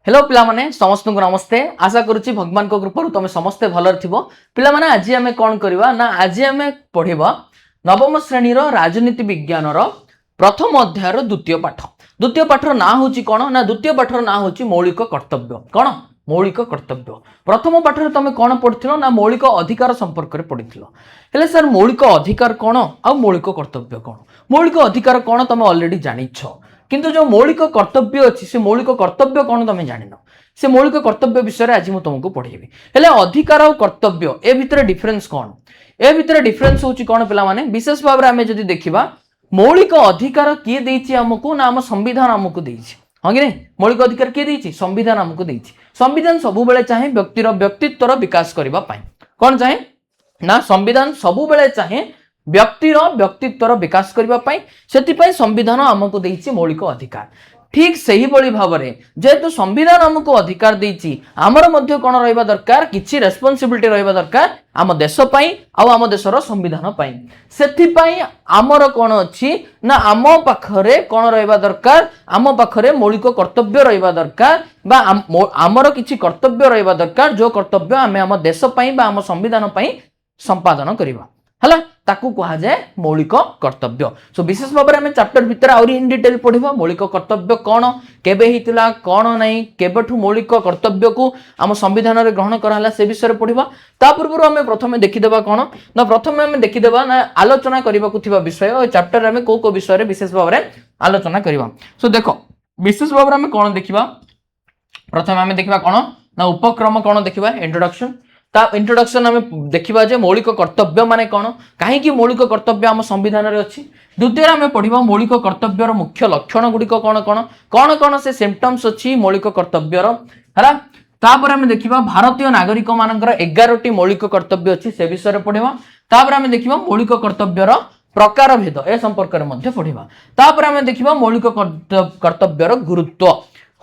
Hello पिला माने समस्त को नमस्ते। आशा करुच्ची भगवान को कृपा तुम समस्ते भलर थिबो। पिला माने आज आमे कोन करबा ना आज आमे पढिबा नवम श्रेणी रो राजनीति विज्ञान रो प्रथम अध्याय रो द्वितीय पाठ। द्वितीय पाठ रो ना होची कोन ना द्वितीय पाठ रो ना होची मौलिक कर्तव्य। कोन मौलिक कर्तव्य प्रथम पाठ रे तमे कोन पढिथिलो ना मौलिक अधिकार संपर्क रे पढिथिलो। हेले सर मौलिक अधिकार कोन आ मौलिक कर्तव्य कोन? मौलिक अधिकार कोन तमे ऑलरेडी जानिछो, किंतु जो मौलिक कर्तव्य अच्छी से मौलिक कर्तव्य कौन तुम जान से मौलिक कर्तव्य विषय आज मुझे तुमको पढ़ेबी। हेले अधिकार और कर्तव्य ए भितर डिफरेंस कौन? ए भितर डिफरेंस होची कौन पिला माने विशेष भाव में आम जदि देखा मौलिक अधिकार किए देछि हमको ना आम संविधान हमको देछि। हाँ कि नहीं मौलिक अधिकार किए देछि? संविधान हमको देछि। संविधान सबु बेले चाहे व्यक्तिर व्यक्तित्वर विकास करबा पाई। कौन चाहे ना संविधान सबु बेले चाहे व्यक्तिर व्यक्तित्वर विकास करने से संविधान आमको देछि मौलिक अधिकार। ठीक सही बड़ी भाव में जेहेतु संविधान आमको अधिकार देछि आमर मध्य कौन रहिबा दरकार किछि रेस्पोंसिबिलिटी रहिबा दरकार आम देश पई आम देशर संविधान पई। सेथिपई आमर कौन अछि ना आम पाखरे कौन रहिबा दरकार आम पाखरे मौलिक कर्तव्य रहिबा दरकार बा आमर किछि कर्तव्य रहिबा दरकार जो कर्तव्य आमे आम देश पई बा आम संविधान पई संपादन करिबा हला ताकू कहा जाए मौलिक कर्तव्य। सो विशेष भाव में चैप्टर भीतर आउरी इन डिटेल पढ़िबा मौलिक कर्तव्य कौन केबे हितला कौन नहीं केबेठु मौलिक कर्तव्य को आम संविधान रे ग्रहण कराला से विषय पढ़िबा। ता पूर्व हमें प्रथम देखिदेबा कौन ना प्रथम हमें देखिदेबा ना आलोचना करबा को थिबा विषय चैप्टर हमें को विषय रे विशेष भाव में आलोचना करबा। सो देखो विशेष भाव में हमें कौन देखिबा प्रथम हमें देखिबा कौन ना उपक्रम कौन देखिबा इंट्रोडक्शन। ता इंट्रोडक्शन हमें देखिबा जे मौलिक कर्तव्य माने कौन कहीं मौलिक कर्तव्य आम संविधान रे अछि। द्वितीय आम पढ़िबा मौलिक कर्तव्यर मुख्य लक्षण गुड़िक कौन कौन कौन कौन से सिम्पटम्स अछि मौलिक कर्तव्यर हला। तापर आम देखिबा भारतीय नागरिक मानकर 11टी मौलिक कर्तव्य अछि से विषय पढ़िबा। तापर आम देखिबा मौलिक कर्तव्यर प्रकार भेद ए संपर्क रे मध्य पढ़िबा। तापर आम देखिबा मौलिक कर्तव्यर गुरुत्व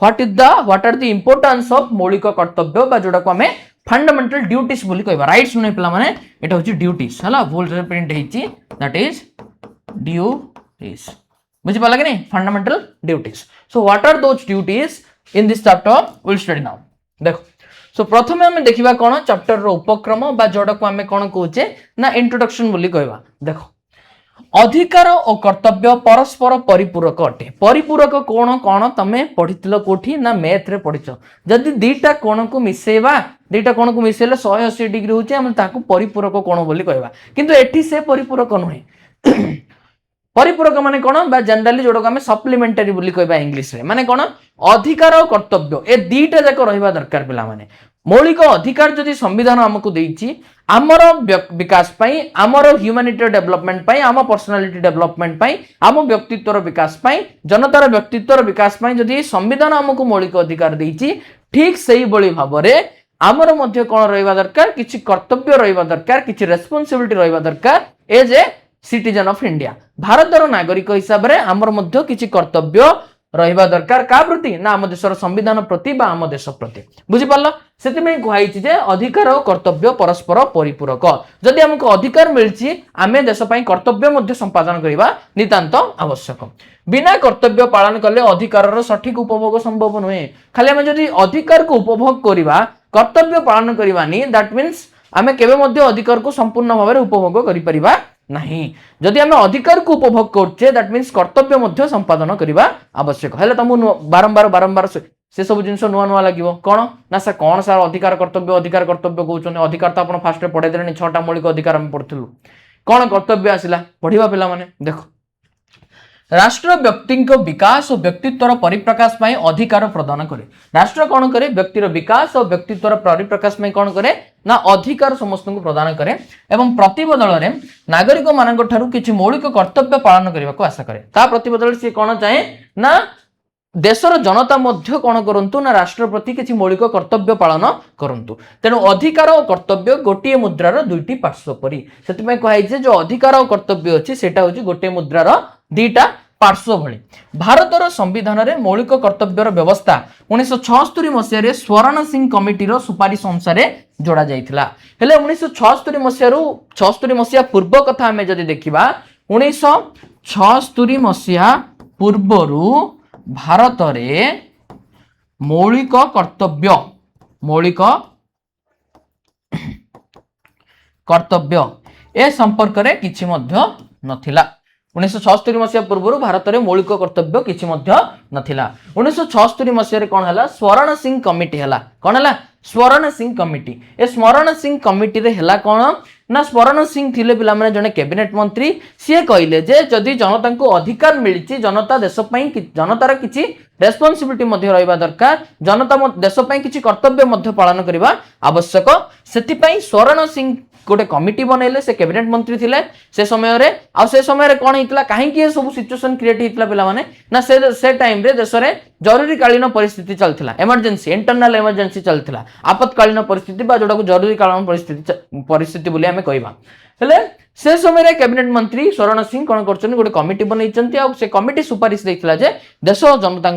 what are the importance of मौलिक कर्तव्य बा जोडा को हमें फंडामेंटल ड्यूटीज बोली कहबा। राइट्स नै पिला माने एटा होची ड्यूटीज हला बोल्ड रे प्रिंट हेची दैट इज ड्यूटीज बुझि पाला कि नहीं fundamental duties. So what are those duties in this chapter will study now. देखो सो प्रथमे हम देखिबा कोन चैप्टर रो उपक्रम बा जोडा को हमें कोन कहूचे ना इंट्रोडक्शन बोली कहबा। देखो अधिकार और कर्तव्य परस्पर परिपूरक अटे। परिपूरक कोण कोण तमे पढ़िथिलो कोठी ना मैथ रे पढ़िछो। जदि दीटा कोण को मिसेबा दीटा कोण को मिसेले 180 डिग्री होचे हम ताकू परिपूरक कोण बोली कहबा। किंतु एठी से परिपूरक नहे परिपूरक माने कोण बा जनरली जोडो को हमें सप्लीमेंटरी बोली कहबा इंग्लिश रे माने कोण अधिकार और कर्तव्य ए दीटा जाक रहिबा दरकार पिला माने। मौलिक अधिकार जदि संविधान हमको देछि आमर विकास पाई आमर ह्यूमैनिटी डेवलपमेंट पाई आम पर्सनालिटी डेवलपमेंट पाई आम व्यक्तित्वर विकास पाई जनतार व्यक्तित्वर विकास पाई जदि संविधान हमको मौलिक अधिकार देछि ठीक सही बळी भाबरे आमर मध्य कोन रहिबा दरकार किछि कर्तव्य रहिबा दरकार किछि रेस्पोंसिबिलिटी रहिबा दरकार as a citizen of India भारतर नागरिक हिसाब रे आमर मध्य किछि कर्तव्य रहिबा दरकार का प्रति ना आम देशर संविधान प्रति बा आम देश प्रति बुझी पारला। सेति में कहैछि जे अधिकार और कर्तव्य परस्पर परिपूरक। जदि हमको अधिकार मिलछि आमे देश पई कर्तव्य मध्य संपादन करिबा नितांत आवश्यक। बिना कर्तव्य पालन करले अधिकार रो सठिक उपभोग संभव नहे। खाली हम जदि अधिकार को उपभोग करिबा कर्तव्य पालन करिबानी दैट मीन्स आमे केबे मध्य अधिकार को संपूर्ण भाव में उपभोग करि परिबा नहीं। जदि आमे अधिकार को उपभोग करछे दैट मीन्स कर्तव्य मध्य संपादन करिबा आवश्यक। हेले तुम बारंबार बारंबार से सब जिनस नुआ नुआ लागिवो कोन ना सर कोन सर अधिकार कर्तव्य कहउछन। अधिकार तो आपण फास्ट पढ़े देलेनी 6टा मौलिक अधिकार हम पढ़थिलु कोन कर्तव्य आसिला पढ़िबा पिला माने। देखो राष्ट्र व्यक्ति विकास और व्यक्तित्वर परिप्रकाश में अधिकार प्रदान करे। राष्ट्र कौन करे व्यक्तिर विकास और व्यक्तित्वर परिप्रकाश में कौन करे ना अधिकार समस्त को प्रदान करे एवं प्रतिबदल रे नागरिक मानक ठारू किछि मौलिक कर्तव्य पालन करने को आशा करे। ता प्रतिबदल से कौन चाहे ना देशर जनता मध्य कौन करंतु ना राष्ट्र प्रति किछि मौलिक कर्तव्य पालन करंतु। तेणु अधिकार और कर्तव्य गोटे मुद्रार दुईटी पार्श्व परी सेतिमे कहै जे जो अधिकार और कर्तव्य अछि सेटा होछि गोटे मुद्रार दुईटा पार्श्व भली। भारतर संविधान रे मौलिक कर्तव्यर व्यवस्था 1976 मसीह स्वर्ण सिंह कमिटी रो सुपारिश अनुसार जोड़ा जाइथिला। हेले 1976 मसीह रु 76 मसीह पूर्व कथा हमें जदि देखिबा 1976 मसीह पूर्वरु भारत रे मौलिक कर्तव्य ए संपर्क रे किछि मध्य नथिला 1976 मसीहा पूर्व भारत में मौलिक कर्तव्य किछि मध्य नथिला 1976 मसीहा कौन है स्वर्ण सिंह कमिटी है कौन है स्वर्ण सिंह कमिटी ए स्वर्ण सिंह कमिटी रे हला कौन ना स्वर्ण सिंह थिले पिला माने जने कैबिनेट मंत्री सी कहले जे जदि जनता को अधिकार मिली जनता देश जनतार किछि रेस्पॉन्सिबिलिटी मध्य रहिबा दरकार जनता देश किछि कर्तव्य मध्य पालन करबा आवश्यक सेति स्वर्ण सिंह गोटे कमिटी बनैले से कैबिनेट मंत्री थिले से समय रे आ से समय रे कोन हितला काहे कि सब सिचुएशन क्रिएट हितला पिला माने ना से टाइम रे देश रे जरूरी कालीन परिस्थिति चलथिला इमरजेंसी इंटरनल इमरजेंसी चलथिला आपातकालीन परिस्थिति बा जोडा को जरूरी कालीन परिस्थिति बोली हमें कहबा हेले से समय रे कैबिनेट मंत्री स्वर्ण सिंह कोन करछन गोटे कमिटी बनैचंती आ से कमिटी सुपारिश दैथिला जे देश जनता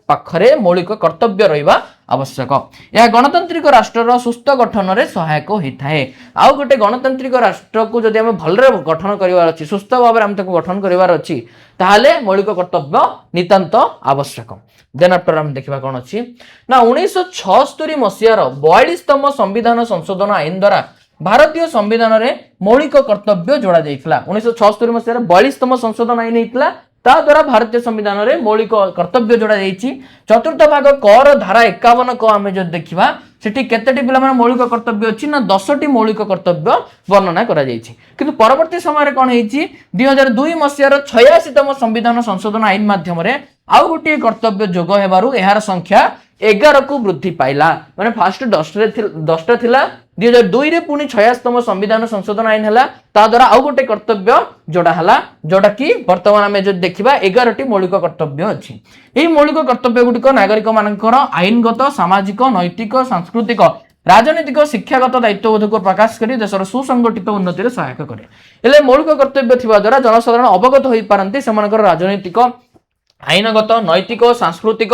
पाखरे मौलिक कर्तव्य रहिबा आवश्यक यह गणतांत्रिक राष्ट्र सुस्थ गठन में सहायक होता है आउ गोटे गणतांत्रिक राष्ट्र को जदि हमें भलरे गठन करिवार अछि सुस्थ भाव में ताको गठन करिवार अछि ताहाले मौलिक कर्तव्य नितांत आवश्यक देन आफ्टर हम देखिबा कोन अछि ना 1976 मसियार 42तम संविधान संशोधन आईन द्वारा भारतीय संविधान रे मौलिक कर्तव्य जोड़ा जाइथिला 1976 मसियार 42तम संशोधन आईन हितला ता द्वारा भारतीय संविधान रे मौलिक कर्तव्य जोड़ा जाइछि चतुर्थ भाग कर धारा 51 को आमे जो देखिबा सेठी केतेटी पिला माने मौलिक कर्तव्य अछि ना 10टी मौलिक कर्तव्य वर्णना करा जाइछि किंतु परवर्ती समय रे कोन हेछि 2002 मसियार 86तम संविधान संशोधन आईन माध्यम रे आउ गोटे कर्तव्य जोग हेबारु एहार संख्या 11 को वृद्धि पाइला माने फास्ट 10 थिला 2002 रे पुनी 86तम संविधान संशोधन आईन हला ता द्वारा आउ गोटे कर्तव्य जोड़ा हला जोड़ा कि वर्तमान में जो देखिबा 11टी मौलिक कर्तव्य अछि एही मौलिक कर्तव्य गुडिक नागरिक मानकर आईनगत सामाजिक नैतिक सांस्कृतिक राजनीतिक शिक्षागत दायित्वबोध को प्रकाश करी देशर सुसंगठित उन्नति रे सहायक करे एले मौलिक कर्तव्य थिबा द्वारा जनसाधारण अवगत होई पारंती सेमानकर राजनीतिक आईनगत नैतिक सांस्कृतिक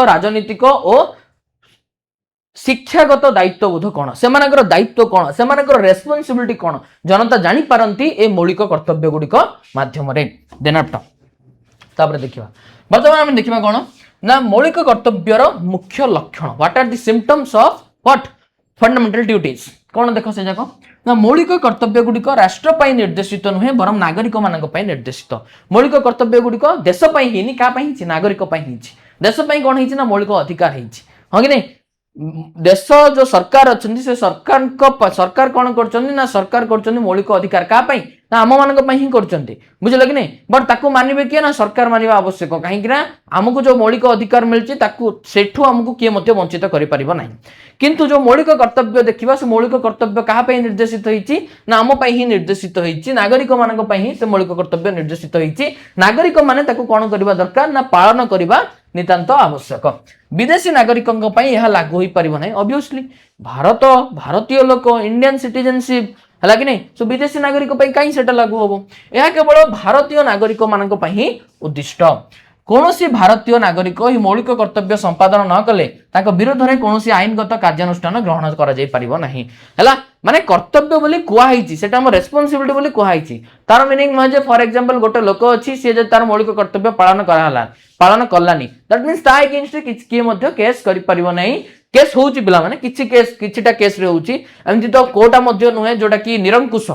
राजनीतिक और शिक्षागत दायित्वबोध कौन सेमानकर दायित्व कौन सेमानकर रेस्पॉन्सिबिलिटी कौन जनता जानी पारंती ए मौलिक कर्तव्य गुडिक माध्यम रे देन आफ्टर तापर देखिबा वर्तमान हम देखिबा कौन ना मौलिक कर्तव्यर मुख्य लक्षण what are the symptoms of what fundamental duties कौन देखो से जाको ना मौलिक कर्तव्य गुडिक राष्ट्र पई निर्देशित नुहे बरम नागरिक मानक पई निर्देशित मौलिक कर्तव्य गुडिक देश पई हिनी का पई हिची नागरिक पई हिची देश पई कोन हिची ना मौलिक अधिकार हिची हो कि नहीं देश जो सरकार अच्छी से सरकार कौन कर सरकार कर मौलिक अधिकार क्या ना आम मान ही कर बुझल कि नहीं बट ताकू मानवे किए ना सरकार मानवा आवश्यक कहीं आमको जो मौलिक अधिकार मिलती सेठू आमको किए वंचित कर किंतु जो मौलिक कर्तव्य देखा से मौलिक कर्तव्य क्या निर्देशित होती ना आम ही निर्देशित होती नागरिक मान से मौलिक कर्तव्य निर्देशित होती नागरिक माने कौन करवा दरकार ना पालन करवा नितांत आवश्यक विदेशी नागरिकों यह लागू हो पार ना ऑब्वियसली भारतीय लोक इंडियन सिटीजनशिप है कि नहीं सो विदेशी नागरिक कहीं से लागू हम यह केवल भारतीय नागरिक मान उद्दिष्ट कौन भारतीय नागरिक ही मौलिक कर्तव्य संपादन न कले विरोध में कौन आईनगत कार्यानुष्ठान ग्रहण कर माने कर्तव्य बोली कुआई से रेस्पॉन्सिबिलिटी बोली कुआई तार मीनिंग नुहे फॉर एग्जांपल गोटे लोक अच्छी सी तार मौलिक कर्तव्य पालन कलानी दैट मीन्स ता अगेंस्ट किए केस कर नहीं केस होउची पिला माने किछि केस किछिटा केस रे होउची एमति तो कोटा मध्ये नुहे जोटा कि निरंकुश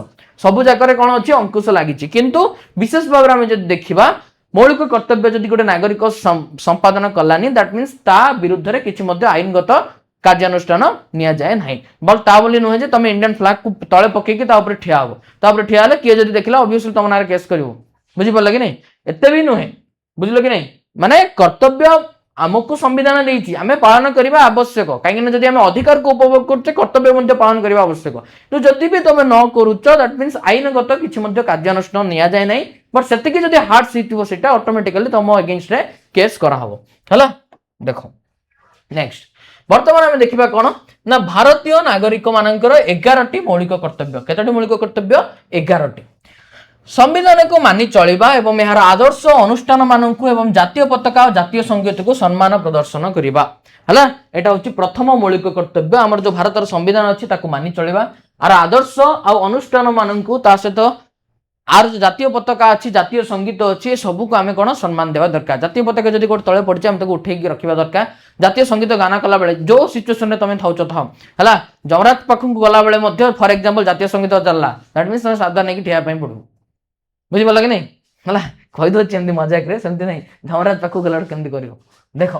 सबु जाकर कोन अछि अंकुश लागिछि किंतु विशेष भाव में जदि देखिबा मौलिक कर्तव्य जदि गोटे नागरिक संपादन कलानी दैट मीन्स ता विरुद्ध रे किछि मध्ये आईनगत कार्यानुष्ठान निया जाए नाही बल ता बोली नुहे जे तमे इंडियन फ्लैग को तळे पकेकी ता ऊपर ठिया हो ता ऊपर ठिया हले किए जदि देखिला ऑब्वियसली तम नारे केस करिवो बुझि पड़ला कि नहीं एते भी नुहे बुझिलो कि नहीं माने कर्तव्य आमको संविधान देती आम पालन करने आवश्यक कहीं जब आम अधिकार को उपभोग करते कर्तव्य पालन करने आवश्यक तो जदि भी तुम न करुच दैट मीन्स आईनगत किसी कार्यानुष्ठान नि जाए ना बट से हार्ड सीट से ऑटोमेटिकली तुम अगेंस्ट रे केस कराहब है देख नेक्स्ट वर्तमान आम देखा कौन ना भारतीय नागरिक मानकर 11टी मौलिक कर्तव्य केतोटी मौलिक कर्तव्य 11टी संविधान को मानि चलिबा एवं यार आदर्श अनुष्ठान मानकु एवं जातीय पताका और जातीय संगीत को सम्मान प्रदर्शन करिबा हला एटा होची प्रथम मौलिक कर्तव्य हमर जो भारतर संविधान अछि ताकु मानि चलिबा आर आदर्श आ अनुष्ठान मानकु ता सहित आर जो जातीय पताका अच्छी जातीय संगीत अच्छी सबू को आम कौन सम्मान देवा दरकार जातीय पताका जब गोटे तले पड़े आम उठे रखा दरकार जातीय संगीत गाना कला बेले जो सिचुएसन में तुम थाउच था है जमराज पाखक गला बेले फॉर एग्जांपल जातीय संगीत चलला दैट मीन्स तुम सावधान नहीं ठिया पड़ो बुझिपाल कि नहीं है कहीदे मजाक सेमती नहीं जमराज पाखक गला केमती कर देख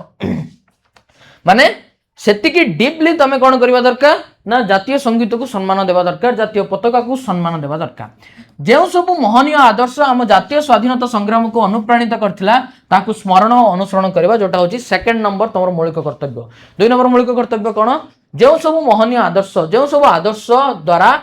माने सेतिकी डीपली तुम कौन करवा दरकार ना जातीय संगीत को सम्मान देवा दरकार जातीय पताका को सम्मान देवा दरकार जो सब महनीय आदर्श आम जातीय स्वाधीनता संग्राम को अनुप्राणित करथिला स्मरण और अनुसरण करवा जोटा होची सेकंड नंबर तुम मौलिक कर्तव्य। 2 नंबर मौलिक कर्तव्य कौन जो सब महनीय आदर्श जो सब आदर्श द्वारा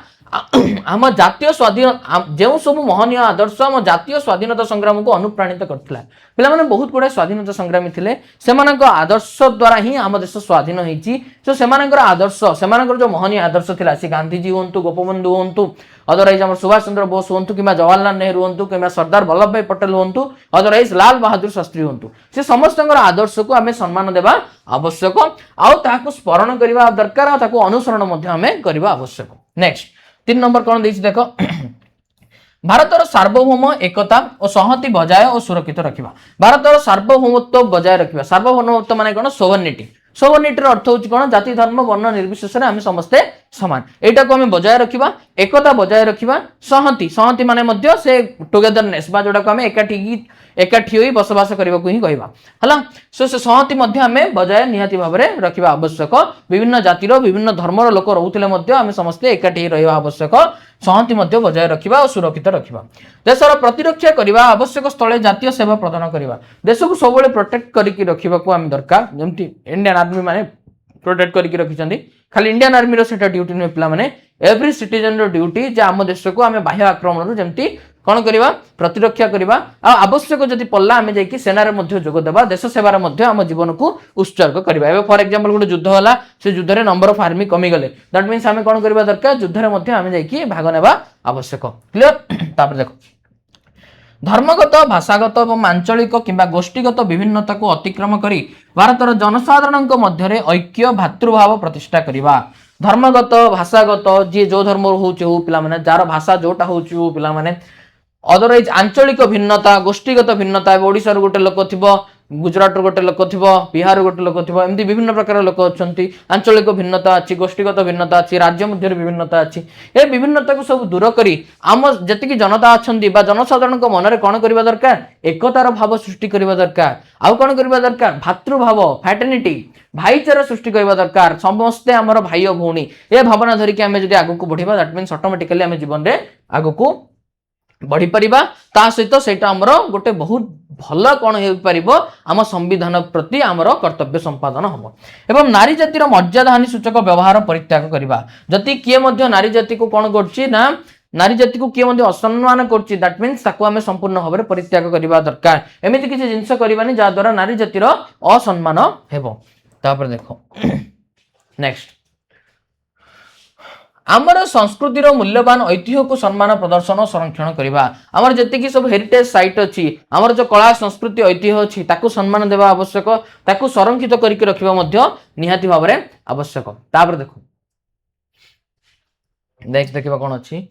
आम जातीय स्वाधीन जो सब महनीय आदर्श आम जातीय स्वाधीनता संग्राम को अनुप्राणित करथिला पिला माने बहुत गुडा स्वाधीनता संग्रामी थिले सेमानक आदर्श द्वारा ही आम देश स्वाधीन होईची सो सेमानकर आदर्श सेमानकर जो महनीय आदर्श थिला सी गांधीजी होंतु गोपबंधु होंतु अदरवाइज आम सुभाष चंद्र बोस होंतु कि जवाहरलाल नेहरू होंतु कि सरदार वल्लभ भाई पटेल होंतु अदरवाइज लाल बहादुर शास्त्री होंतु से समस्त आदर्श को आम सम्मान देवा आवश्यक आउ स्मरण करने दरकार अनुसरण करने आवश्यक। नेक्स्ट 3 नंबर कौन देखिए देख भारतर सार्वभौम एकता और संहति बजाय और सुरक्षित रखा भारतर सार्वभौमत्व बजाय रखा सार्वभौमत्व माने कौन सोवरनिटी सोवरनिटी अर्थ हूँ कौन जाति धर्म वर्ण निर्विशेष आम समस्ते समान एटा को आम बजाय रखा एकता बजाय रखा संहति संहति माने से टुगेदरनेस जोटा को आम एकाठी होई बसवास करने को ही कहवा है सो से संहति आम बजाय निहाती भाव में रखा आवश्यक विभिन्न जातिर विभिन्न धर्मर लोक रोते आम समस्ते एकाठी रहा आवश्यक संहति बजाय रखा और सुरक्षित रखा देशर प्रतिरक्षा करने आवश्यक स्थले जातीय सेवा प्रदान करवा देश को सब प्रोटेक्ट करके रखा दरकार जमती इंडियन आर्मी माने प्रोटेक्ट करके रखिंट खाली इंडियन आर्मी रोटा ड्यूटी नुहे पिला माने एवरी सिटीजन रो ड्यूटी जे आम देश को आम बाह्य आक्रमण जमती कौन करवा प्रतिरक्षा करवा आवश्यक जदि पड़ला आम जाकि सेनार जोगदेवा देश सेवार आम जीवन को उत्सर्ग करवा फॉर एग्जांपल गोटे युद्ध है से युद्ध में नंबर ऑफ आर्मी कमीगले दैट मीन्स आम कौन करवा दरकार युद्ध में आम जाकि भाग नेवा आवश्यक क्लियर। देख धर्मगत भाषागत और आंचलिक किंबा गोष्ठीगत विभिन्नता को अतिक्रम करी भारतर जनसाधारण मध्य ऐक्य भातृभाव प्रतिष्ठा करवा धर्मगत भाषागत जी जो धर्म हो पिला जार भाषा जोटा हो पिला अदरवाइज आंचलिक भिन्नता गोष्ठीगत भिन्नता ओडिशार गोटे लोक थी गुजरात गोटे लोक थी बिहार गोटे लोक थी एमती विभिन्न प्रकार लोक अच्छा आंचलिक भिन्नता अच्छी गोष्ठीगत भिन्नता अच्छी राज्य मध्य विभिन्नता अच्छी ए विभिन्नता को सब दूर करी आम जी जनता अच्छा जनसाधारण मन में कौन करवा दरकार एकतार भाव सृष्टि करवा दरकार आउ कौन करवा दरकार भातृभाव फैटर्निटी भाईचारा सृष्टि करवा दरकार समस्ते आमर भाई और भौणी ए भावना धरिकी आम जब आग को बढ़ा दैट मीन्स ऑटोमेटिकली आम जीवन में आग को बढ़ी परिबा ता सहित सेटा हमर गोटे बहुत भल कौन हो पारिबो आम संविधान प्रति आमर कर्तव्य संपादन हम एवं नारी जातिर मर्यादा हानि सूचक व्यवहार परित्याग करबा जति किए मध्य नारी जाति को कौन करछि ना नारी जाति को किए मध्य असम्मान करछि दैट मीन्स ताको आमे संपूर्ण भाव में परित्याग करबा दरकार एमिति किछि जिंस करबानी जा द्वारा नारी जातिर असम्मान हेबो। तापर देखो नेक्स्ट आमर संस्कृतिर मूल्यवान ऐतिह्य को सम्मान प्रदर्शन और संरक्षण करवा आमर जति सब हेरिटेज साइट अच्छी आमर जो कला संस्कृति ऐतिह्य अच्छी ताकू सम्मान देवा आवश्यक ताकू संरक्षित करके रखिबा मध्य निहाती भाव में आवश्यक। तापर देखो देखिबा कोन अच्छी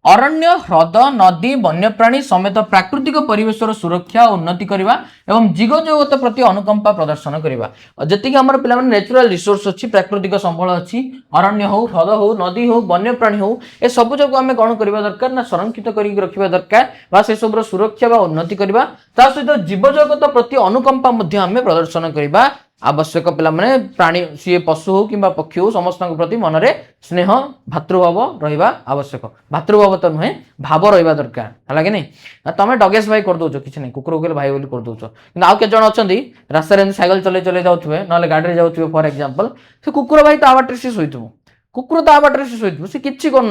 अरण्य ह्रद नदी वन्यप्राणी समेत प्राकृतिक परिवेशर सुरक्षा और उन्नति करवा एवं जीव जगत प्रति अनुकंपा प्रदर्शन करवा जति आम पे नेचुरल रिसोर्स अच्छी प्राकृतिक संबल अच्छी अरण्य हो ह्रद हो नदी हो वन्यप्राणी हो ए सब जगह आम कौन करवा दरकार ना संरक्षित करके रखा दरकार बा से सब सुरक्षा व उन्नति करवा ता सहित जीव जगत प्रति अनुकंपा आम प्रदर्शन करवा आवश्यक पिला माने प्राणी सी पशु हो कि पक्षी हो समस्त प्रति मन में स्नेह भातृभाव रहा आवश्यक भातृभाव तो नुहे भाव रहा दरकार है कि नहीं तुम डगेश भाई कर दौच कि कुकुर को भाई बोली कर दौच कि आउ केत अच्छा रास्तार सैकेल चले चले जाऊे ना गाड़ी जाऊे फॉर एग्जांपल से कुकुर भाई ता बाटर सी शोथु कुकुर ता बाटर सी शोथु सी कि कर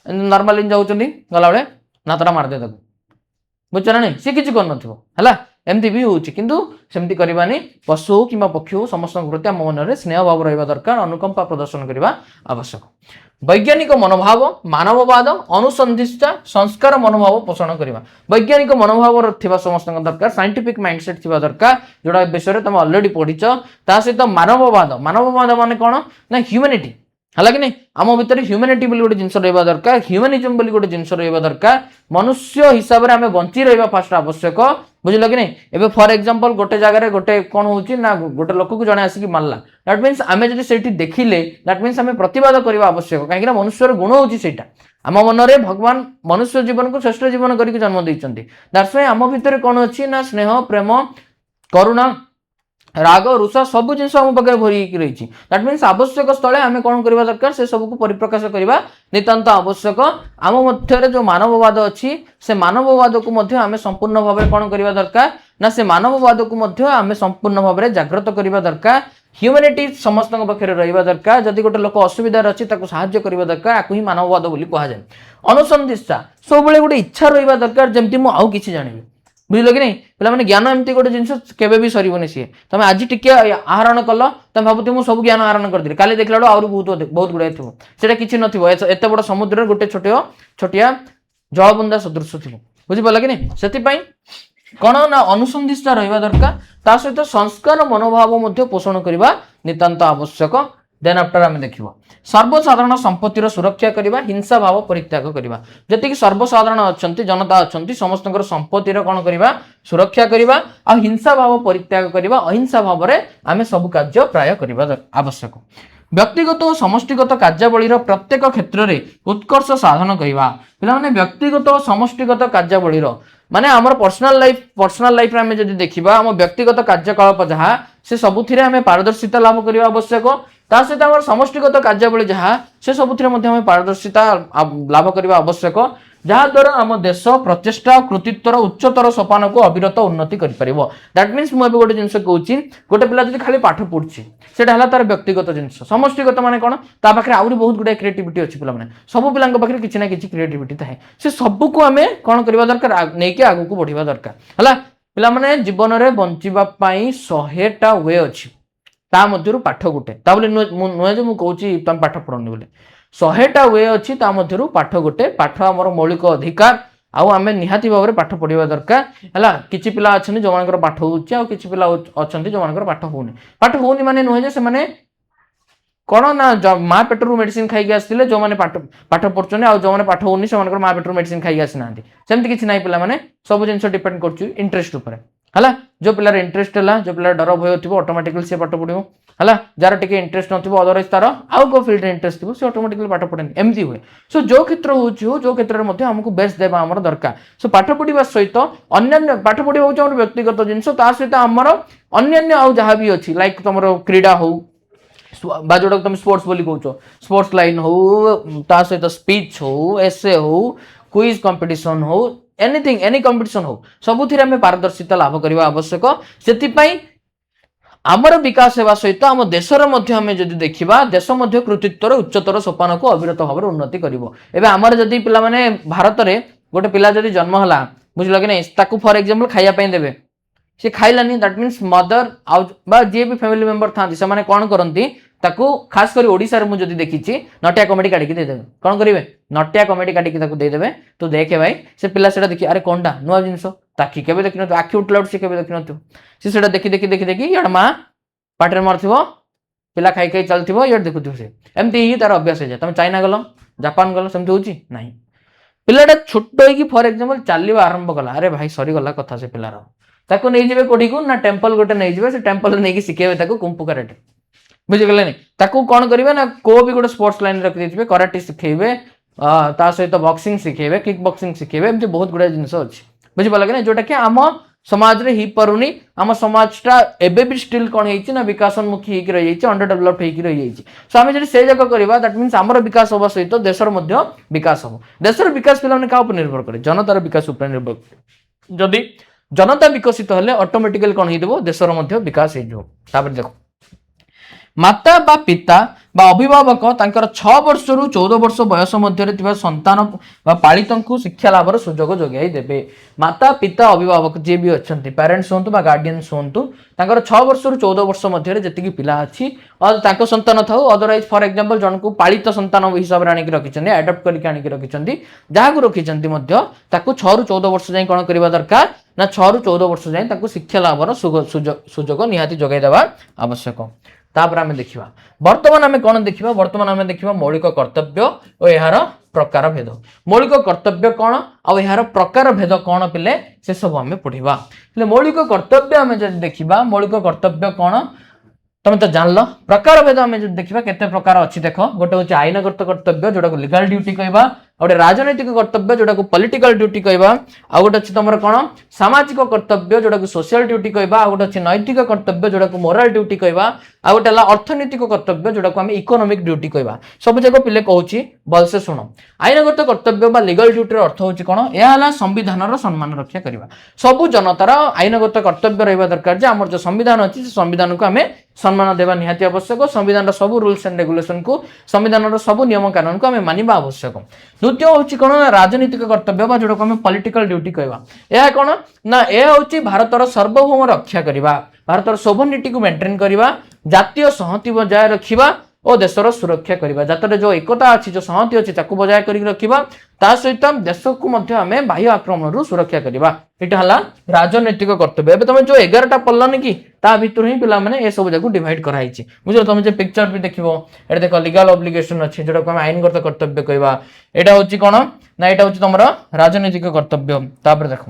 नॉर्मली जाऊँ गला बेले नातटा मारदे बुझ ना नहीं सी कि कर एमती भी होची किंतु सेमती करबानी पशु हो कि पक्षी हो समस्त प्रति आम मन में स्नेह भाव रहा दरकार अनुकंपा प्रदर्शन करने आवश्यक। वैज्ञानिक मनोभाव मानववाद अनुसंधिष्टा संस्कार मनोभाव पोषण करवा वैज्ञानिक मनोभाव थिबा समस्त दरकार साइंटिफिक माइंडसेट थिबा दरकार जोड़ा विषय तुम ऑलरेडी पढ़ीच ता सहित मानववाद मानववाद माने कौन ना ह्यूमैनिटी है कि नहीं आम भितर ह्यूमानिटी बोली गोटे जिनस रहा दरकार ह्यूमानिज्म बोली गोटे जिनस रहा दरकार मनुष्य हिसाब से आम बंची रहा फास्ट आवश्यक बुझल कि नहीं एबे फॉर एग्जांपल गोटे जगह गोटे कौन होची ना गोटे लोक को जने आसिक मारला दैट मीन्स आमे जदि सेठी देखिले दैट मीन्स आमे प्रतिवाद करबा आवश्यक काहे कि मनुष्यर गुण होची सेटा आम मन रे भगवान मनुष्य जीवन को श्रेष्ठ जीवन करके जन्म देइचंती दैट्स व्हाई आम भितर कौन अछि ना स्नेह प्रेम करुणा राग रुषा सब जिन आम पाखे भरी रही दैट मीन्स आवश्यक स्थले आम कौन करबा दरकार से सब को परिप्रकाश करबा नितांत आवश्यक आम मध्य जो मानववाद अच्छी से मानववाद को मध्य आम संपूर्ण भाव में कौन करबा दरकार ना से मानववाद को मध्य आम संपूर्ण भाव में जागृत करबा दरकार ह्यूमैनिटी समस्त पाखे रहा दरकार जदि गोटे लोक असुविधार अच्छी साहाय्य करबा दरकार आपको ही मानववाद बोली कहुए अनुसंधित्सा सब गोटे इच्छा रहा दरकार जमती मुझे आउ किसी जानिबी बुझल कि नहीं पे ज्ञान एमती गोटे जिनस केवे भी सर सी तुम आज टे आहरण कल तुम भावुथ मुझे सब ज्ञान आहरण कर काली देखला बेलू आहरी बहुत गुड़ाए थोड़ा किसी नत बड़ समुद्र गोटे छोटिया जलबुंदा सदृश थी बुझिपाल कि नहीं से कौन ना अनुसंधिष्टा रहा दरकार ता सहित संस्कार मनोभाव पोषण करने नितांत आवश्यक देन आफ्टर आम देखिबा सर्वसाधारण संपत्तिर सुरक्षा करबा हिंसा भाव परित्याग करबा जति कि सर्वसाधारण अछंती जनता अछंती समस्तଙ୍କର संपत्तिर कोन करबा सुरक्षा करबा आ हिंसा भाव परित्याग करबा अहिंसा भाव रे आमे सब कार्य प्राय करबा आवश्यक व्यक्तिगत और समष्टिगत कार्यावलीर प्रत्येक क्षेत्र में उत्कर्ष साधन करबा पिला व्यक्तिगत और समष्टिगत कार्यावलीर माने हमर पर्सनल लाइफ रे हमें जदि देखिबा हम व्यक्तिगत कार्यकलाप जहाँ से सबुथिरे हमें पारदर्शिता लाभ करबा आवश्यक ता सहित आम समष्टिगत कार्यावली जहाँ से सबुथिरे मध्य हमें पारदर्शिता लाभ करबा आवश्यक जहाँ द्वारा आम देश प्रचेषा कृतित्वर उच्चतर सोपान को अविरत उन्नति कर दैट मीन्स मुझे गोटे जिन कहूँ गोटे पिला जब खाली पाठ पढ़ुची से तार व्यक्तिगत जिनस समष्टिगत माने कौन ता पाखे आहरी बहुत गुड़ाए क्रिएटिविटी अच्छी पे सब पिला पाखे किसी ना कि क्रिएटिविटी थाए से सबको आम कौन करवा दरकार नहीं आगू को बढ़िया दरकार है पे जीवन में बंचापी 100टा वे अच्छी ता मध्यरु पाठ गोटे ता बोले नुहे जो मुझे तुम पाठ पढ़नी बोले 100टा वे अच्छी ता मध्यरु पाठ गोटे पाठ आमर मौलिक अधिकार आउ आम निहाती भाव में पाठ पढ़ा दरकार है किसी पिला अच्छा जो मान पाठ होची किसी पिला अच्छा जो मान पाठ होनी माने नुहे से माने कौन ना माँ पेटरू मेडिसिन खाई आसते जो मैंने पाठ पढ़ुं आ जो मैंने पाठ होनी से माँ पेटरू मेडिसिन खाई आसीना सेमती किसी ना पिला माने सब जिन डिपेंड कर इंटरेस्ट उपर है जो पिलार इंटरेस्ट है जो पिला डर भय थी ऑटोमेटिकली से पाठ पढ़ो है जार टे इंटरेस्ट न अदरवाइज तार आउ को फील्ड इंटरेस्ट थी से ऑटोमेटिकली पाठ पढ़े एमती हुए सो जो क्षेत्र हो जो क्षेत्र में आमको बेस्ट देवा आम दरकार सो पाठ पढ़ा सहित अन्य पाठ पढ़ा हूँ व्यक्तिगत जिनस सहित आमर अन्य आउ जहाँ भी अच्छी लाइक तुम क्रीड़ा हो बा जोटा तुम स्पोर्ट्स बोली कहूँ स्पोर्ट्स लाइन हो ता सहित स्पीच हो एसे हो क्विज कंपटीशन हो एनीथिंग एनी कंपटीशन हो सबुथिरे आम पारदर्शिता लाभ करने आवश्यक से आमर विकास होगा सहित आम देशर आम जदि देखा देश कृतित्वर उच्चतर सोपान को अविरत भाव में उन्नति कर आमर जदि पिला माने भारत में गोटे पिला जदि जन्म है बुझल कि नहीं फॉर एग्जांपल खाइबा देवे सी खाइलानी दैट मीन्स मदर आउ जी भी फैमिली मेंबर था से कौन करती खास कर ओडिशा रे मुझे देखी नटिया कमेडी काटिकी देदेवे कौन करेंगे नटिया कमेडी काटिकी देदेवे तो देखे भाई से पिला से देखिए अरे कौनटा नुआ जिनस ताकि केवे देखी न आखि उठला से केवे देखी न से देखी देखी देखी देखी ये माँ पाटे मार पिला खाई खाई चलती ये देखुव से एमती ही तार अभ्यास हो जाए तुम चाइना गल जापान गल सेमती होची नहीं पिलाटा छोट हो फॉर एग्जांपल चलवा आरंभ कला अरे भाई सरीगला कथा से पिलार ताको नहीं जाए कोठी को ना टेम्पल गोटे नहीं जाए से टेम्पल नहीं शिखेबे कुंपु कराटे बुझीगले नहीं ताकू कौन करेंगे ना को भी गोटे स्पोर्ट्स लाइन रखिदे कराटे शिखेबे ता सहित बॉक्सिंग शिखेबे किक बॉक्सिंग शिखेबे एमती बहुत गुड़ा जिनस अच्छी बुझीपाल कि ना जोटा कि आम समाज रे ही पारुनी आम समाजटा एबे भी स्टिल कौन है ना विकासोन्मुखी होकर रही अंडर डेभलप होकर रही सो आम जब से जगह करवा दैट मीन्स आमर विकास होगा सहित देशर विकास हम देशर विकास पे क्या निर्भर करे जनतार विकास निर्भर करे जदि जनता विकसित हेले ऑटोमेटिकली कौन हो देशर विकास हो देखो माता बा पिता बा अभिभावक तांकर 6 वर्ष रु 14 वर्ष बयस मध्य संतान बा पालित को शिक्षा लाभर सुजोग जोगाई देबे माता पिता अभिभावक जे भी अच्छंती पेरेंट्स होंतु बा गार्डियंस होंतु तांकर 6 वर्ष रु 14 वर्ष मध्य जेतिकी पिला अछि और तांको संतान थाउ अदरवाइज फॉर एग्जांपल जन को पालित संतान हिसाब रे आनिक रखिचंदी एडॉप्ट करके आनिक रखिचंदी जहा को रखिचंदी मध्य ताको 6 रु 14 वर्ष जाई कोन करबा दरकार ना 6 रु 14 वर्ष जाई ताको शिक्षा लाभर सुजोग निहाती जोगाई देबा आवश्यक तापर आम देखा बर्तमान आम कौन देखा बर्तमान आम देखा मौलिक कर्तव्य और यार प्रकार भेद मौलिक कर्तव्य कौन आउ यार प्रकार भेद कौन पिले से सब आम पढ़ा मौलिक कर्तव्य आम देखा मौलिक कर्तव्य कौन तुम तो जान लो प्रकार भेद आम देखा केते प्रकार अच्छी देख गोटे हूँ आईनगत कर्तव्य जोटा को लीगल ड्यूटी कहवा गोटे राजनैतिक कर्तव्य जोटा को पॉलिटिकल ड्यूटी कहवा आ गोटे अच्छी तुम कौन सामाजिक कर्तव्य जोटा को सोशल ड्यूटी कहवा आ गोटे अच्छी नैतिक कर्तव्य जोटा को मोराल ड्यूटी कहवा आ गोटे अर्थनैतिक कर्तव्य जोटा को आम इकोनोमिक ड्यूटी कहवा सब जाक पिले कहूँ भलसे शुण आईनगत कर्तव्य बा लीगल ड्यूटी अर्थ हूँ कौन यह संविधान सम्मान रक्षा करवा सबू जनतार आईनगत कर्तव्य रहा दरकार जे आम जो संविधान अच्छी संविधान को आम सम्मान देवा निहाती आवश्यक संविधान सब रूल्स एंड रेगुलेशन को संविधान सब नियम कानून को आम मानिबा आवश्यक द्वितीय हूँ कौन राजनीतिक कर्तव्य जोटा को आम पॉलिटिकल ड्यूटी कहवा यह कौन ना यह हूँ भारतर सार्वभौम रक्षा करवा भारतर सोभरनिटी को मेंटेन करवा जातीय संहति बजाय रखा और देशर सुरक्षा करवा जातर जो एकता अच्छी जो संहति अच्छी ताकू बजाय कर रखा ता सहित देश को आम बाह्य आक्रमण सुरक्षा करवा यहाँ राजनैतिक कर्तव्य एवं तुम जो 11टा पढ़लनि कि ता भितर ही पिला माने ए सब जाक डिवाइड कराई बुझल तुम जो पिक्चर भी देखो ये देख लीगल ऑब्लिगेशन अच्छे जोटा को आईनगत कर्तव्य कहवा यहाँ हूँ कौन ना यहाँ हूँ तुम राजनैतिक कर्तव्य तापर देख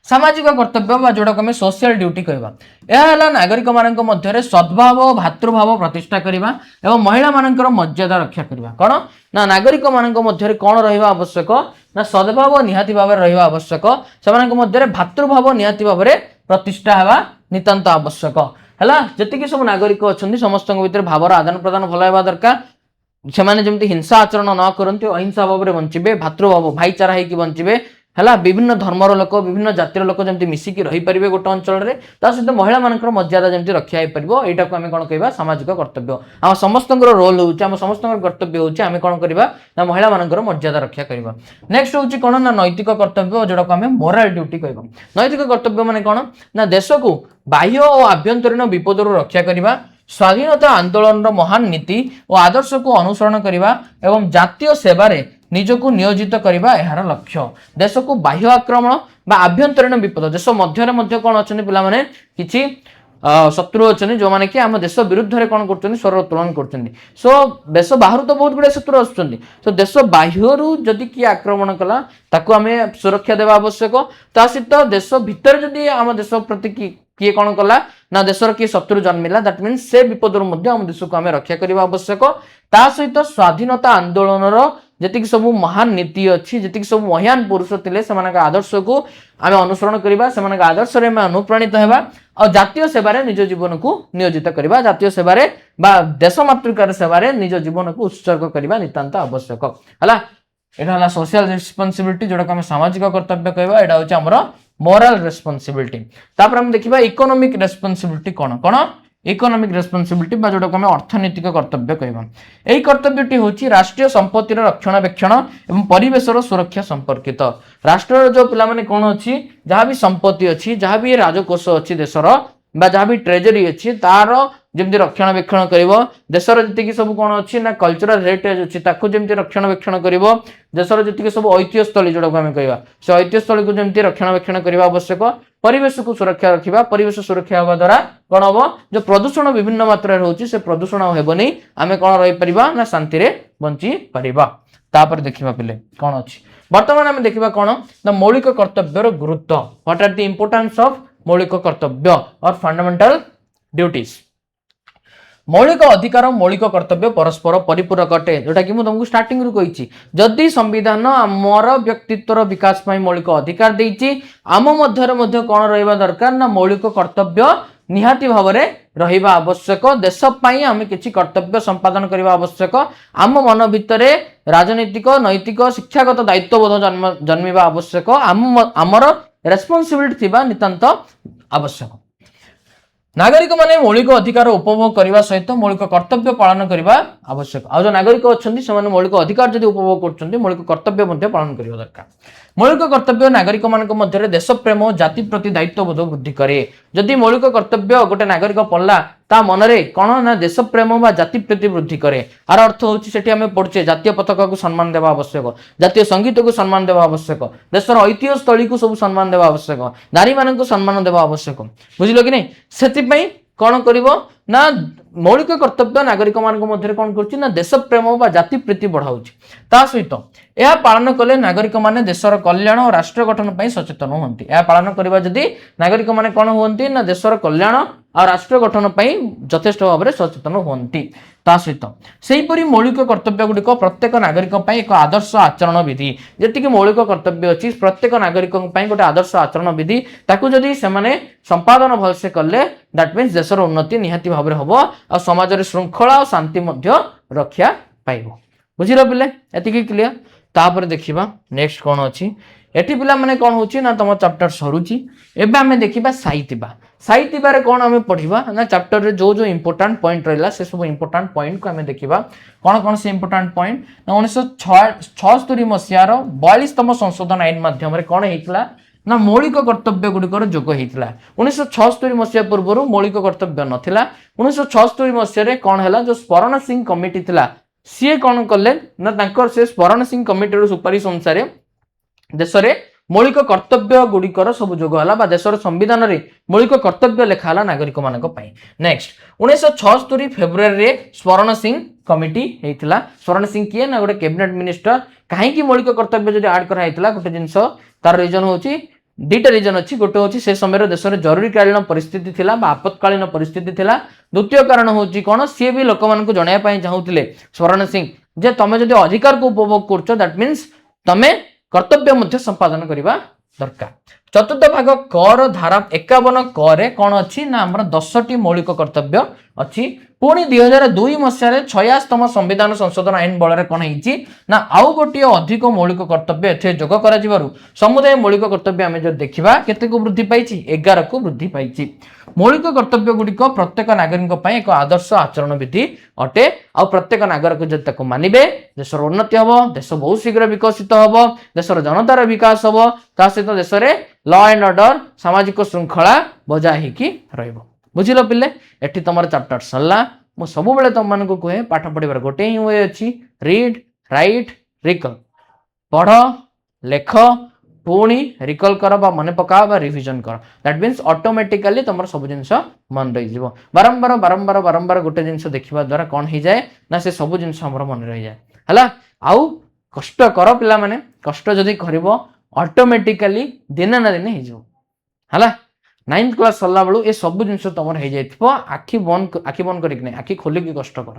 सामाजिक कर्तव्य जोटा को सोशल ड्यूटी कहवा यह नागरिक मानक मध्य सद्भाव भातृभाव प्रतिष्ठा करवा एवं महिला मानकर मर्यादा रक्षा करवा कौन ना नागरिक मानक मध्य कौन रहा आवश्यक ना सद्भाव निहाती भाव रहा आवश्यक से भातृभाव निहाती भाव प्रतिष्ठा होगा नितांत आवश्यक है जी सब नागरिक अच्छा समस्त भर भावर आदान प्रदान भल होगा दरकार से जमी हिंसा आचरण न करते अहिंसा भाव में बंचे भातृभाव भाईचारा होगी बंचे है विभिन्न धर्मर लोक विभिन्न जातिर लोक जमी मिसिकी रही पारे गोटे अंचल में सहित महिला मान मर्यादा जमी रखा हो पार यहाँ को आम कौन कह सामाजिक कर्तव्य आम समस्त रोल होम समस्त कर्तव्य होम कौन करवा ना महिला मान मर्यादा रक्षा करवा नेक्स्ट हूँ कौन ना नैतिक कर्तव्य जोटा को आम मोराल ड्यूटी कह नैतिक कर्तव्य मान कौन ना देश को बाह्य और आभ्यंतरीण विपद रक्षा करवा स्वाधीनता आंदोलन महान नीति और आदर्श को अनुसरण करवा एवं जातीय सेवारे निजको नियोजित करवा यार लक्ष्य देश को बाह्य आक्रमण बा आभ्यंतरीण विपद देश मध्य कौन अच्छा पिला माने किछि शत्रु अच्छा जो मैंने कि आम देश विरुद्ध में कौन कर स्वर उत्तोलन कर सो देश बाहर तो बहुत गुड़े शत्रु आसुच्चंदी सो देश बाह्य जदि किए आक्रमण कला ताकू आम सुरक्षा देवा आवश्यक ता सहित देश भितर जदि आम देश प्रति किए कौन कला ना देशर किए शत्रु जन्मिला दैट मीन्स से विपद आम देश को आम रक्षा करवा आवश्यक ता सहित स्वाधीनता आंदोलन जी सब महान नीति अच्छी जी सब महान पुरुष थे से आदर्श को आम अनुसरण करवा से आदर्श में अनुप्राणित होगा और जातीय सेवार निज जीवन को नियोजित करवा जातीय सेवार देश मातृकार सेवार निज जीवन को उत्सर्ग करवा नितांत आवश्यक है यहाँ सोशल रेस्पॉन्सिबिलिटी जोटा को सामाजिक कर्तव्य कहवा यहाँ हूँ आमर मोराल रेस्पॉन्सिबिलिटी तापर हम देखा इकोनॉमिक रेस्पॉन्सिबिलिटी कौन कौन इकोनॉमिक रेस्पॉन्सिबिलिटी जोटा को अर्थनैतिक कर्तव्य कहवा यही कर्तव्यटी हूँ राष्ट्रीय संपत्तिर रक्षणाबेक्षण एवं परिवेशर सुरक्षा संपर्कित राष्ट्र जो पिला माने कौन अच्छी जहाँ भी संपत्ति अच्छी जहाँ भी राजकोष अच्छी देशर जहाँ भी ट्रेजरी अच्छी तार जमी रक्षणाबेक्षण कर देशर जी सब कौन अच्छी ना कल्चरल हेरिटेज अच्छी जमी रक्षणाबेक्षण कर देशर जी सब ऐतिह्यस्थली जोटा को आम कहवा से ऐतिह्यस्थली को जमी रक्षणाबेक्षण करने आवश्यक परिवेश को सुरक्षा रखा परिवेश सुरक्षा होगा द्वारा कौन हम जो प्रदूषण विभिन्न मात्रा रोचे से प्रदूषण हेबनी आम कौन रही ना शांति बंची पारिबा तापर देखा पिले कौन अच्छी बर्तमान आम देखा कौन ना मौलिक कर्तव्यर गुरुत्व what are the importance of मौलिक कर्तव्य और फंडामेंटल ड्यूटीज मौलिक अधिकार मौलिक कर्तव्य परस्पर परिपूरक अटे जोटा कि तुमको स्टार्टिंग रु कही जदि संविधान आमर व्यक्तित्वर विकास मौलिक अधिकार देइछि आम मध्य कौन रहा दरकार ना मौलिक कर्तव्य निहाती भाव में रहा आवश्यक देश आम किसी कर्तव्य संपादन करने आवश्यक आम मन भितर राजनीतिक नैतिक शिक्षागत दायित्वबोध जन्मिबा आवश्यक आमर रेस्पॉन्सिबिलिटी थी नितांत आवश्यक नागरिक माने मौलिक अधिकार उपभोग करने सहित मौलिक कर्तव्य पालन करने आवश्यक आ जो नागरिक अच्छा मौलिक अधिकार जब उपभोग कर मौलिक कर्तव्य पालन करने दरकार मौलिक कर्तव्य नागरिक मान देश प्रेम और जाति प्रति दायित्वबोध वृद्धि करे जदि मौलिक कर्तव्य गोटे नागरिक पढ़ला ता मनरे कौन ना देश प्रेम व जाति प्रति वृद्धि करे आर अर्थ होती आम पढ़े जातीय पताका को सम्मान देवा आवश्यक जातीय संगीत को सम्मान देवा आवश्यक देशर ऐतिह्य स्थली को सब सम्मान देवा आवश्यक नारी मान सम्मान देवा आवश्यक बुझल कि नहीं से कौन कर ना मौलिक कर्तव्य नागरिक मान मध्य कौन कर देश प्रेम बा जाति प्रीति बढ़ाऊँच ता सहित यह पालन कले नागरिक माने देशर कल्याण और राष्ट्र गठन पर सचेतन होती यह पालन करवा जदि नागरिक माने कौन होती ना देशर कल्याण और राष्ट्र गठन पर यथेष्ट भाव में सचेतन होती ता सहित सेहीपरि मौलिक कर्तव्य गुड़िक प्रत्येक नागरिक एक आदर्श आचरण विधि जी मौलिक कर्तव्य अच्छी प्रत्येक नागरिक गोटे आदर्श आचरण विधि ताकू जदि से संपादन भलसे कले दैट मीन्स देशर उन्नति निहाती भाव में हम और समाज श्रृंखला और शांति रक्षा पाइब बुझिल पिले एतिकी क्लियर तापर देखिबा नेक्स्ट कौन अच्छी एठी पिला माने कौन होची ना तुम चैप्टर सरुची एबे हमें देखिबा साहित्यबा साहित्यबारे कौन हमें पढ़िबा ना चैप्टर रे जो जो इंपोर्टेंट पॉइंट रहला से सब इंपोर्टेंट पॉइंट को हमें देखिबा कौन कौन से इंपोर्टेंट पॉइंट ना 1976 मसियार 42तम संशोधन आईन माध्यम रे कौन हेतला ना मौलिक कर्तव्य गुड़िकर जोग होता 1976 मसीहा पूर्व मौलिक कर्तव्य नथिला 1976 मसीह कौन है जो स्वर्ण सिंह कमिटी थिला सी कौन कले ना तांकर से स्वर्ण सिंह कमिटी सुपारिश अनुसार देश में मौलिक कर्तव्य गुड़िकर सब जोग है देशर संविधान में मौलिक कर्तव्य लेखाला नागरिक मान नेक्स्ट 1976 फेब्रुआरी स्वर्ण सिंह कमिटी होता स्वर्ण सिंह किए ना गोटे कैबिनेट मिनिस्टर कहीं मौलिक कर्तव्य जो आड कराइला गोटे जिनस तार रिजन होची दुईटा रिजन अच्छी गोटे हूँ से समय देश में जरूरीकालीन परिस्थिति थिला आपत्कालीन परिस्थिति थिला द्वितीय कारण हूँ कौन सी भी लोक मान जनवाई चाहूले स्वर्ण सिंह जे तुम जो अधिकार को उपभोग कर दैट मीन्स तुम कर्तव्य संपादन करने दरकार चतुर्थ भाग कर धारा 51 क कौन अच्छी ना आम 10टी मौलिक कर्तव्य अच्छी पुणी 2002 मसीह 56तम संविधान संशोधन आईन बल कौन होती ना आउ गोटे अधिक मौलिक कर्तव्य ए जोग कर समुदाय मौलिक कर्तव्य आम जो देखा केते को वृद्धि पाई 11 को वृद्धि पाई मौलिक कर्तव्य गुड़िक प्रत्येक नागरिक एक आदर्श आचरण विधि अटे आ प्रत्येक नागरिक जब मानवे देशर उन्नति हम देश बहुत शीघ्र विकसित हम देशर जनतार विकास हम ता सहित देश में लॉ एंड ऑर्डर सामाजिक श्रृंखला बजाय होकी रहिबो बुझिल पिले एठी तुम चैप्टर सरला मु सब बेले तुम मान कहे पाठ पढ़ार गोटे ही वे अच्छी रीड राइट रिकल पढ़ लेख पुणी रिकल कर मन पका रिविजन कर दैट मीन्स ऑटोमेटिकली तुम सब जिन मन रही बारंबार बारंबार बारंबार गोटे जिन देखा द्वारा कौन हो जाए ना से सब जिन मन रही जाए है आउ कष्ट कर पिला माने कष्ट जदि कर ऑटोमेटिकली दिन ना दिन है 9th क्लास सरला बेलू ये सब जिन तुम हो जाए आखि बंद कर आखि खोलिकी कष्ट कर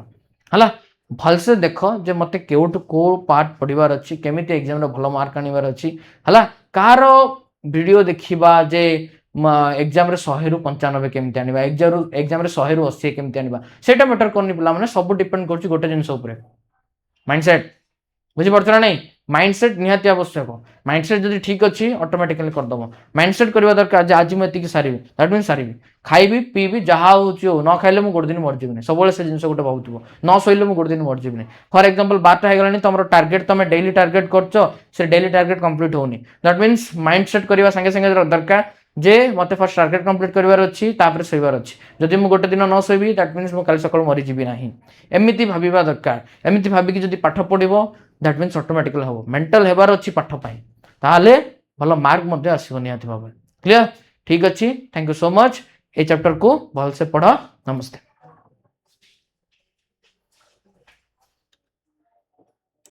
है भलसे देख जे मत केउठ को पार्ट पढ़ार अच्छी केमी एग्जाम भल मार्क आनबार अच्छी है कार वीडियो देखा जे एग्जाम 100 ରୁ 95 केमती आनिबा एग्जाम 100 ରୁ 80 केमती आनिबा सेटा मैटर करनी पिला माने सब डिपेंड करछि गोटे जिंस ऊपर माइंडसेट बुझी पड़छ ना नहीं माइंडसेट निहाती आवश्यक माइंडसेट जदि ठीक अच्छी ऑटोमेटिकली करदब माइंडसेट करवा दरकार आज मुझे सारी दैट मीन सारी खाइबी पीबी जहाँ हो न खाइले मुझे गोटे दिन मरजीबी सब से जिन गोटे बहुत न शोले मुझे गोटे दिन मरजीबी फॉर एग्जांपल 12टा हो तुम टार्गेट तुम डेली टार्गेट कर डेली टार्गेट कंप्लीट होनी दैट मीन्स माइंडसेट करवा संगे संगे दरकार जे मत फर्स्ट टार्गेट कंप्लीट करार अच्छी शोबार अच्छी जदि मुझे गोटे दिन न शोबी दैट मीन्स मुझे काली सकाल मरीजी ना एमती भाविबा दरकार एमती भाविकी जदि पाठ पढ़ो दैट मीन्स ऑटोमेटिकली हम मेंटल हेबार अच्छी पाठ ताहले भल मार्क आसो निहाती भाव क्लियर ठीक अच्छी थैंक यू सो मच ये चैप्टर को भल से पढ़ नमस्ते।